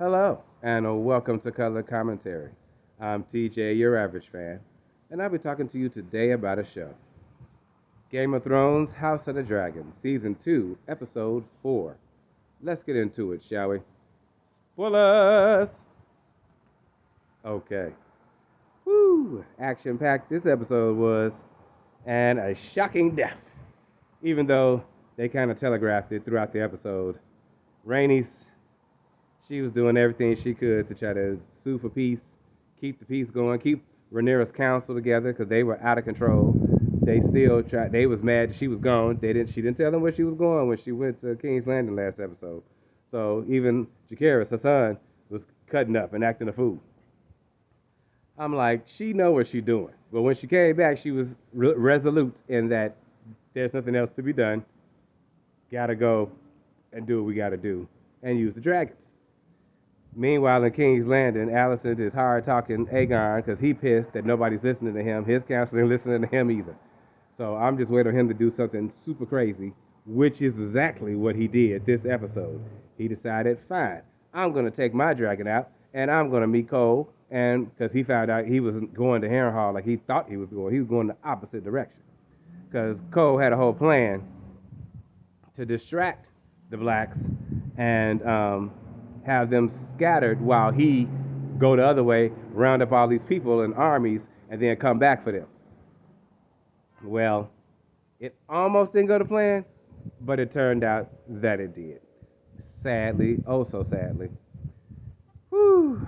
Hello, and welcome to Color Commentary. I'm TJ, your average fan, and I'll be talking to you today about a show Game of Thrones House of the Dragon, Season 2, Episode 4. Let's get into it, shall we? Spoilers! Okay. Woo! Action packed this episode was, and a shocking death. Even though they kind of telegraphed it throughout the episode. Rhaenys, she was doing everything she could to try to sue for peace, keep the peace going, keep Rhaenyra's council together because they were out of control. They still tried. They was mad she was gone. They didn't. She didn't tell them where she was going when she went to King's Landing last episode. So even Jacaerys, her son, was cutting up and acting a fool. I'm like, she know what she's doing. But when she came back, she was resolute in that there's nothing else to be done. Gotta go and do what we gotta do and use the dragons. Meanwhile, in King's Landing, Alicent is hard talking Aegon because he pissed that nobody's listening to him. His council ain't listening to him either. So I'm just waiting on him to do something super crazy, which is exactly what he did this episode. He decided, fine, I'm going to take my dragon out and I'm going to meet Cole. And because he found out he wasn't going to Harrenhal like he thought he was going the opposite direction. Because Cole had a whole plan to distract the blacks and have them scattered while he go the other way, round up all these people and armies, and then come back for them. Well, it almost didn't go to plan, but it turned out that it did. Sadly, oh so sadly. Whew.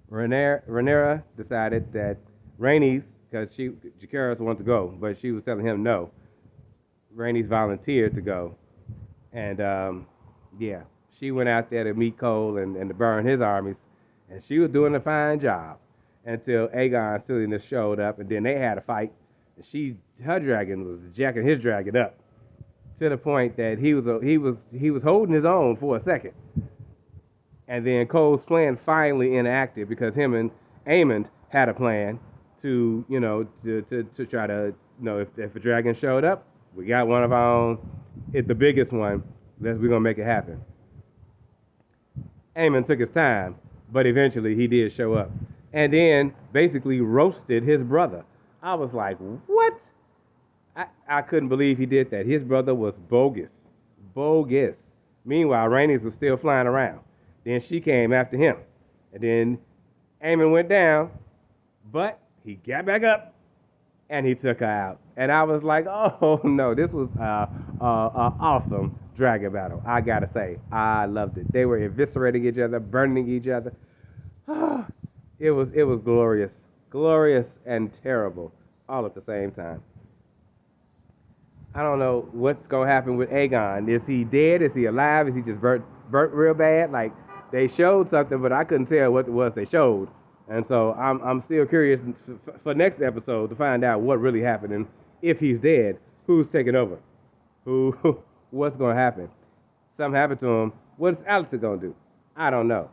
Rhaenyra decided that Rhaenys, because Jacaerys wanted to go, but she was telling him no. Rhaenys volunteered to go, and yeah, she went out there to meet Cole and to burn his armies, and she was doing a fine job until Aegon silliness showed up, and then they had a fight. And her dragon was jacking his dragon up to the point that he was holding his own for a second, and then Cole's plan finally enacted because him and Aemond had a plan to to try to if a dragon showed up, we got one of our own. It's the biggest one. We're gonna make it happen. Aemon took his time, but eventually he did show up. And then basically roasted his brother. I was like, what? I couldn't believe he did that. His brother was bogus. Bogus. Meanwhile, Rhaenys was still flying around. Then she came after him. And then Aemon went down, but he got back up and he took her out. And I was like, oh no, this was awesome dragon battle. I gotta say, I loved it. They were eviscerating each other, burning each other. It was glorious, glorious and terrible, all at the same time. I don't know what's gonna happen with Aegon. Is he dead? Is he alive? Is he just burnt real bad? Like they showed something, but I couldn't tell what it was they showed. And so I'm still curious for next episode to find out what really happened and if he's dead, who's taking over, who, what's gonna happen. Something happened to him. What's Alicent gonna do? I don't know.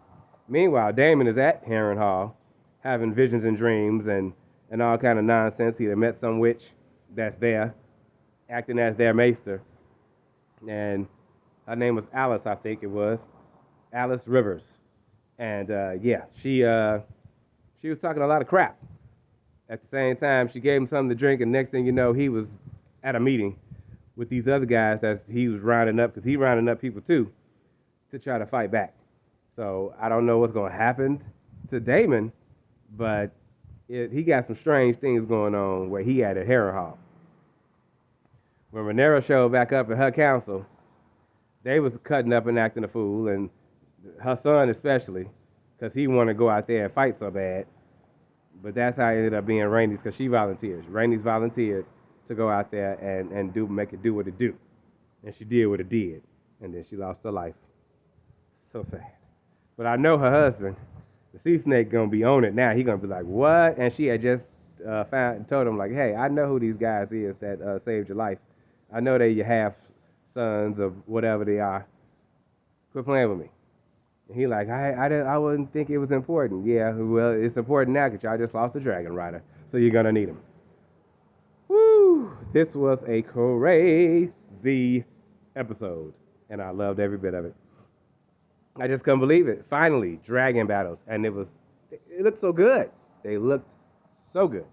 Meanwhile, Daemon is at Harrenhal, having visions and dreams and all kind of nonsense. He had met some witch that's there, acting as their maester, and her name was Alice, I think it was, Alice Rivers, and yeah, she was talking a lot of crap. At the same time, she gave him something to drink, and next thing you know, he was at a meeting with these other guys that he was rounding up, because he rounding up people too, to try to fight back. So I don't know what's going to happen to Daemon, but he got some strange things going on where he had at Harrenhal. When Rhaenyra showed back up at her council, they was cutting up and acting a fool, and her son especially, because he wanted to go out there and fight so bad. But that's how it ended up being Rhaenys, because she volunteered. Rhaenys volunteered to go out there and make it do what it do. And she did what it did. And then she lost her life. So sad. But I know her husband, the sea snake, gonna be on it now. He gonna be like, what? And she had just told him like, hey, I know who these guys is that saved your life. I know they your half sons of whatever they are. Quit playing with me. And he like, I wouldn't think it was important. Yeah, well, it's important now because y'all just lost a dragon rider, so you're gonna need him. Woo! This was a crazy episode, and I loved every bit of it. I just couldn't believe it. Finally, dragon battles, and it looked so good. They looked so good.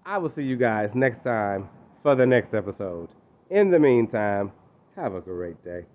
I will see you guys next time for the next episode. In the meantime, have a great day.